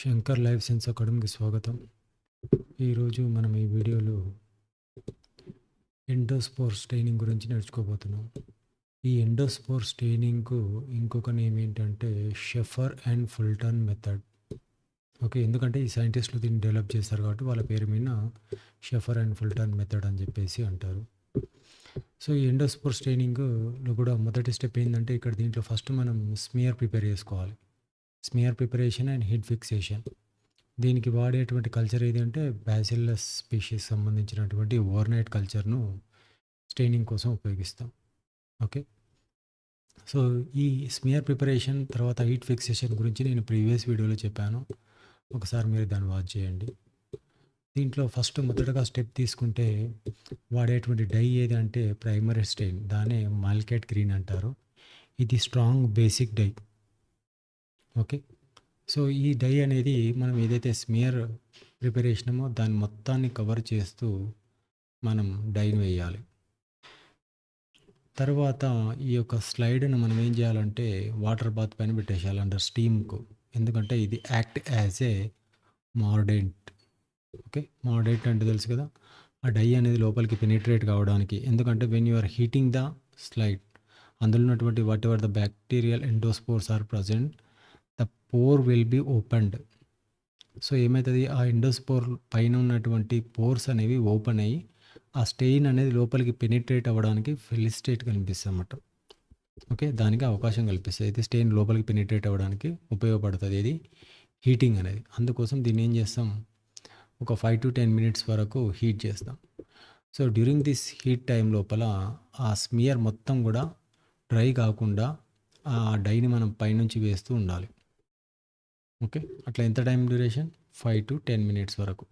Shankar life science అకాడమీకి స్వాగతం. ఈరోజు మనం ఈ వీడియోలో ఎండోస్పోర్ స్టెయినింగ్ గురించి నేర్చుకోబోతున్నాం. ఈ ఎండోస్పోర్ స్టెయినింగ్కు ఇంకొక నేమ్ ఏంటంటే షెఫర్ అండ్ ఫుల్టన్ మెథడ్. ఓకే, ఎందుకంటే ఈ సైంటిస్టులు దీన్ని డెవలప్ చేస్తారు కాబట్టి వాళ్ళ పేరు మీద షెఫర్ అండ్ ఫుల్టన్ మెథడ్ అని చెప్పేసి అంటారు. సో ఈ ఎండోస్పోర్ స్టెయినింగ్లో కూడా మొదటి స్టెప్ ఏంటంటే ఇక్కడ దీంట్లో ఫస్ట్ మనం స్మియర్ ప్రిపేర్ చేసుకోవాలి. Smear preparation and heat fixation. దీనికి వాడేటువంటి కల్చర్ ఏదంటే బ్యాసిల్లస్ స్పీషీస్ సంబంధించినటువంటి ఓవర్నైట్ కల్చర్ను స్టెయినింగ్ కోసం ఉపయోగిస్తాం. ఓకే, సో ఈ స్మియర్ ప్రిపరేషన్ తర్వాత హీట్ ఫిక్సేషన్ గురించి నేను ప్రీవియస్ వీడియోలో చెప్పాను, ఒకసారి మీరు దాన్ని వాచ్ చేయండి. దీంట్లో ఫస్ట్ మొదటగా స్టెప్ తీసుకుంటే వాడేటువంటి డై ఏది అంటే ప్రైమరీ స్టెయిన్, దాన్నే మాల్కెట్ గ్రీన్ అంటారు. ఇది strong basic dye. Okay, so ఈ డై అనేది మనం ఏదైతే స్మియర్ ప్రిపరేషనమో దాని మొత్తాన్ని కవర్ చేస్తూ మనం డైని వేయాలి. తర్వాత ఈ యొక్క స్లైడ్ను మనం ఏం చేయాలంటే వాటర్ బాత్ పైన పెట్టేసేయాలి అండర్ స్టీమ్కు, ఎందుకంటే ఇది యాక్ట్ యాజ్ ఏ మార్డెంట్. ఓకే, మార్డెంట్ అంటే తెలుసు కదా, ఆ డై అనేది లోపలికి పెనిట్రేట్ కావడానికి. ఎందుకంటే when you are heating the slide, అందులో ఉన్నటువంటి whatever the bacterial endospores are present, the pore will be opened. So ఏమవుతుంది, ఆ ఎండోస్పోర్ పైన ఉన్నటువంటి పోర్స్ అనేవి ఓపెన్ అయ్యి ఆ స్టెయిన్ అనేది లోపలికి పెనిట్రేట్ అవ్వడానికి ఫెలిస్టేట్ కనిపిస్తుంది అన్నమాట. ఓకే, దానికి అవకాశం కల్పిస్తుంది. అయితే స్టెయిన్ లోపలికి పెనిట్రేట్ అవ్వడానికి ఉపయోగపడుతుంది ఇది హీటింగ్ అనేది. అందుకోసం దీన్ని ఏం చేస్తాం, ఒక 5 to 10 minutes వరకు హీట్ చేస్తాం. So during this heat time లోపల ఆ స్మియర్ మొత్తం కూడా డ్రై కాకుండా ఆ డైని మనం పైనుంచి వేస్తూ ఉండాలి. ఓకే, అట్లా ఎంత టైం డ్యూరేషన్, 5 to 10 minutes వరకు.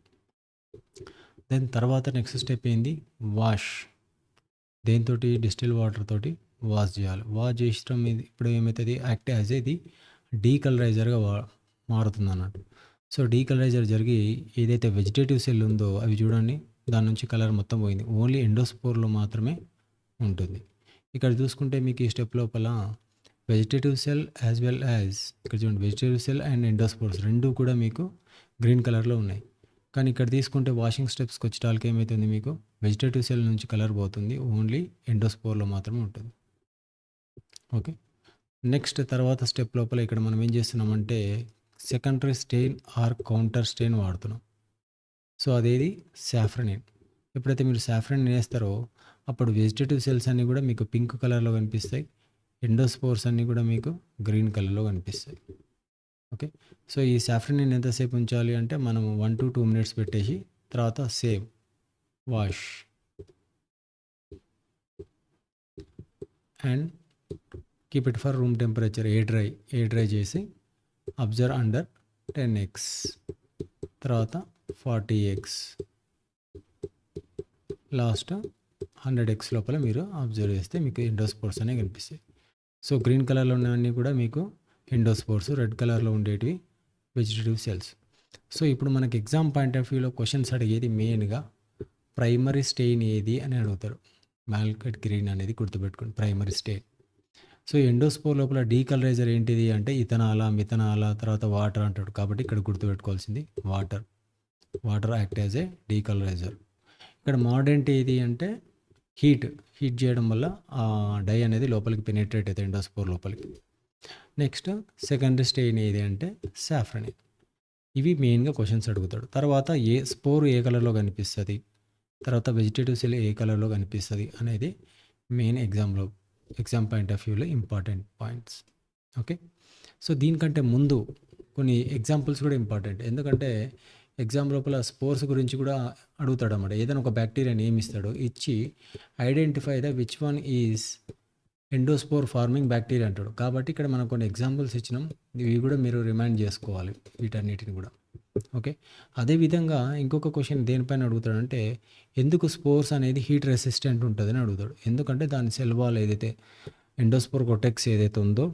దెన్ తర్వాత నెక్స్ట్ స్టెప్ ఏంది, వాష్. దేంతో, డిస్టిల్ వాటర్ తోటి వాష్ చేయాలి. వాష్ చేసడం ఇది ఇప్పుడు ఏమవుతుంది, యాక్ట్ యాజ్ ఇది డీకలరైజర్గా మారుతుంది అన్నట్టు. సో డీకలరైజర్ జరిగి ఏదైతే వెజిటేటివ్ సెల్ ఉందో అవి చూడండి, దాని నుంచి కలర్ మొత్తం పోయింది, ఓన్లీ ఎండోస్పోర్లో మాత్రమే ఉంటుంది. ఇక్కడ చూసుకుంటే మీకు ఈ స్టెప్ లోపల vegetative cell as well as ఇక్కడ చూడండి, వెజిటేటివ్ సెల్ అండ్ ఎండోస్పోర్స్ రెండు కూడా మీకు గ్రీన్ కలర్లో ఉన్నాయి. కానీ ఇక్కడ తీసుకుంటే వాషింగ్ స్టెప్స్కి వచ్చేటానికి ఏమవుతుంది, మీకు వెజిటేటివ్ సెల్ నుంచి కలర్ పోతుంది, ఓన్లీ ఎండోస్పోర్లో మాత్రమే ఉంటుంది. ఓకే, నెక్స్ట్ తర్వాత స్టెప్ లోపల ఇక్కడ మనం ఏం చేస్తున్నామంటే secondary stain or counter stain వాడుతున్నాం. సో అదేది సాఫ్రనిన్. ఎప్పుడైతే మీరు సాఫ్రనిన్ వేస్తారో అప్పుడు వెజిటేటివ్ సెల్స్ అన్నీ కూడా మీకు పింక్ కలర్లో కనిపిస్తాయి, ఎండోస్పోర్స్ అన్నీ కూడా మీకు గ్రీన్ కలర్లో కనిపిస్తాయి. ఓకే, సో ఈ సాఫ్రనిన్ ఎంతసేపు ఉంచాలి అంటే మనం 1 to 2 minutes పెట్టేసి తర్వాత save, wash and keep it for room temperature, A dry చేసి అబ్జర్వ్ అండర్ 10x, తర్వాత 40x, లాస్ట్ 100x లోపల మీరు అబ్జర్వ్ చేస్తే మీకు ఎండోస్పోర్స్ అనేవి కనిపిస్తాయి. సో గ్రీన్ కలర్లో ఉన్నవన్నీ కూడా మీకు ఎండోస్పోర్స్, రెడ్ కలర్లో ఉండేటివి వెజిటేటివ్ సెల్స్. సో ఇప్పుడు మనకి ఎగ్జామ్ పాయింట్ ఆఫ్ వ్యూలో క్వశ్చన్స్ అడిగేది మెయిన్గా ప్రైమరీ స్టెయిన్ ఏది అని అడుగుతారు. మాల్కెట్ గ్రీన్ అనేది గుర్తుపెట్టుకోండి, ప్రైమరీ స్టెయిన్. సో ఎండోస్పోర్ లోపల డీకలరైజర్ ఏంటిది అంటే ఇథనాలా, మిథనాలా, తర్వాత వాటర్ అంటాడు. కాబట్టి ఇక్కడ గుర్తుపెట్టుకోవాల్సింది వాటర్ యాక్ట్ యాజ్ ఏ డీకలరైజర్. ఇక్కడ మోడెంట్ ఏది అంటే హీట్ చేయడం వల్ల ఆ డై అనేది లోపలికి పెనిట్రేట్ అవుతుంది ఎండోస్పోర్ లోపలికి. నెక్స్ట్ సెకండరీ స్టెయిన్ ఏది అంటే సాఫ్రనిన్. ఇవి మెయిన్గా క్వశ్చన్స్ అడుగుతాడు. తర్వాత స్పోర్ ఏ కలర్లో కనిపిస్తుంది, తర్వాత వెజిటేటివ్ సెల్ ఏ కలర్లో కనిపిస్తుంది అనేది మెయిన్ ఎగ్జామ్ పాయింట్ ఆఫ్ వ్యూలో ఇంపార్టెంట్ పాయింట్స్. ఓకే, సో దీనికంటే ముందు కొన్ని ఎగ్జాంపుల్స్ కూడా ఇంపార్టెంట్, ఎందుకంటే ఎగ్జామ్ లోపల స్పోర్స్ గురించి కూడా అడుగుతాడు అన్నమాట. ఏదైనా ఒక బ్యాక్టీరియాని ఏమి ఇస్తాడో ఇచ్చి identify the which one is endospore forming bacteria అంటాడు. కాబట్టి ఇక్కడ మనం కొన్ని ఎగ్జాంపుల్స్ ఇచ్చినాం, ఇవి కూడా మీరు రిమైండ్ చేసుకోవాలి వీటన్నిటిని కూడా. ఓకే, అదేవిధంగా ఇంకొక క్వశ్చన్ దేనిపైన అడుగుతాడంటే ఎందుకు స్పోర్స్ అనేది హీట్ రెసిస్టెంట్ ఉంటుందని అడుగుతాడు. ఎందుకంటే దాని సెల్ వాల్ ఏదైతే ఎండోస్పోర్ కొటెక్స్ ఏదైతే ఉందో,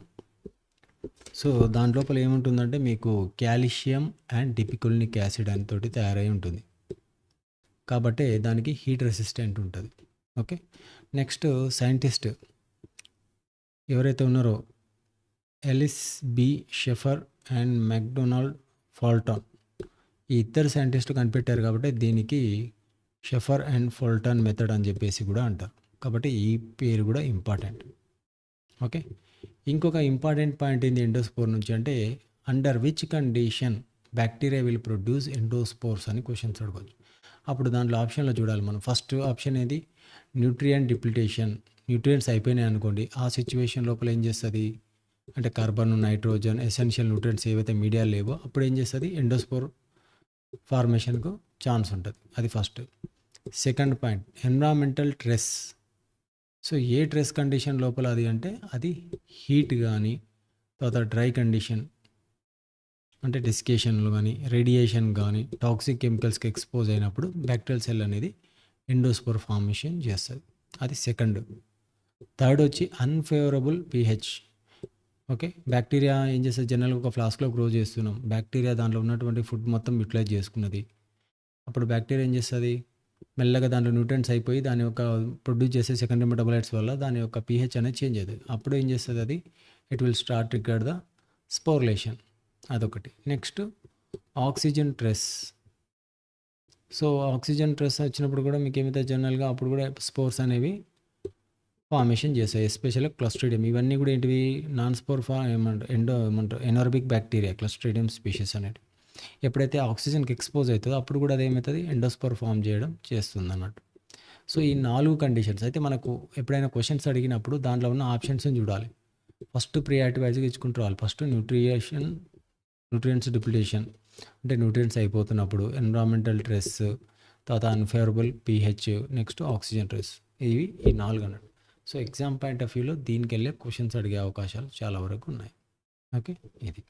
సో దాని లోపల ఏముంటుందంటే మీకు కాల్షియం అండ్ డిపికుల్నిక్ యాసిడ్ అని తోటి తయారై ఉంటుంది, కాబట్టి దానికి హీట్ రెసిస్టెంట్ ఉంటుంది. ఓకే, నెక్స్ట్ సైంటిస్ట్ ఎవరైతే ఉన్నారో Ellis B షెఫర్ and McDonald Phaltan. ఈ ఇద్దరు సైంటిస్టులు కనిపెట్టారు కాబట్టి దీనికి షెఫర్ అండ్ ఫాల్టాన్ మెథడ్ అని చెప్పేసి కూడా అంటారు. కాబట్టి ఈ పేరు కూడా ఇంపార్టెంట్. ఓకే. ఇంకొక ఇంపార్టెంట్ పాయింట్ ఏంది ఎండోస్పోర్ నుంచి అంటే, under which condition bacteria will produce endospores అని క్వశ్చన్స్ అడగవచ్చు. అప్పుడు దాంట్లో ఆప్షన్లో చూడాలి మనం. ఫస్ట్ ఆప్షన్ ఏది, న్యూట్రియంట్ డిప్లిటేషన్. న్యూట్రియంట్స్ అయిపోయినాయి అనుకోండి, ఆ సిచ్యువేషన్ లోపల ఏం చేస్తుంది అంటే కార్బన్, నైట్రోజన్, ఎసెన్షియల్ న్యూట్రియంట్స్ ఏవైతే మీడియా లేవో అప్పుడు ఏం చేస్తుంది, ఎండోస్పోర్ ఫార్మేషన్కు ఛాన్స్ ఉంటుంది. అది first. Second point, environmental stress. So ఏ స్ట్రెస్ కండిషన్ లోపల అది అంటే అది హీట్ కానీ, తర్వాత డ్రై కండిషన్ అంటే డెసికేషన్లు కానీ, రేడియేషన్ కానీ, టాక్సిక్ కెమికల్స్కి ఎక్స్పోజ్ అయినప్పుడు బ్యాక్టీరియల్ సెల్ అనేది ఎండోస్పోర్ ఫార్మేషన్ చేస్తుంది. అది సెకండ్. థర్డ్ వచ్చి అన్ఫేవరబుల్ pH. ఓకే. బ్యాక్టీరియా ఏం చేస్తుంది, జనరల్గా ఒక ఫ్లాస్క్లో గ్రో చేస్తున్నాం, బ్యాక్టీరియా దాంట్లో ఉన్నటువంటి ఫుడ్ మొత్తం యూటిలైజ్ చేసుకున్నది. అప్పుడు బ్యాక్టీరియా ఏం చేస్తుంది, మెల్లగా దాంట్లో న్యూట్రియంట్స్ అయిపోయి దాని యొక్క ప్రొడ్యూస్ చేసే సెకండరీ మెటాబోలైట్స్ వల్ల దాని యొక్క pH అనేది చేంజ్ అవుతుంది. అప్పుడు ఏం చేస్తుంది అది, it will start trigger the sporulation. అదొకటి. Next oxygen stress. So oxygen stress వచ్చినప్పుడు కూడా మీకు ఏమైతే జనరల్గా అప్పుడు కూడా స్పోర్స్ అనేవి ఫార్మేషన్ చేస్తాయి, ఎస్పెషల్గా క్లస్ట్రిడియం. ఇవన్నీ కూడా ఏంటివి, నాన్ స్పోర్ ఏమంటారు ఎనారబిక్ బ్యాక్టీరియా, క్లస్ట్రిడియం స్పీషీస్ అనేవి. ఎప్పుడైతే ఆక్సిజన్కి ఎక్స్పోజ్ అవుతుందో అప్పుడు కూడా అదేమవుతుంది, ఎండోస్పోర్ ఫామ్ చేయడం చేస్తుంది అన్నట్టు. సో ఈ 4 కండిషన్స్ అయితే మనకు ఎప్పుడైనా క్వశ్చన్స్ అడిగినప్పుడు దాంట్లో ఉన్న ఆప్షన్స్ని చూడాలి. ఫస్ట్ ప్రియారిటీ వైజ్గా ఇచ్చుకుంటూ రావాలి. ఫస్ట్ న్యూట్రియంట్స్ డిప్లిటేషన్ అంటే న్యూట్రియంట్స్ అయిపోతున్నప్పుడు, ఎన్విరాన్మెంటల్ స్ట్రెస్, తర్వాత unfavourable pH, next oxygen stress. ఇవి ఈ 4 అన్నట్టు. సో ఎగ్జామ్ పాయింట్ ఆఫ్ వ్యూలో దీనికి వెళ్ళే క్వశ్చన్స్ అడిగే అవకాశాలు చాలా వరకు ఉన్నాయి. ఓకే. ఇది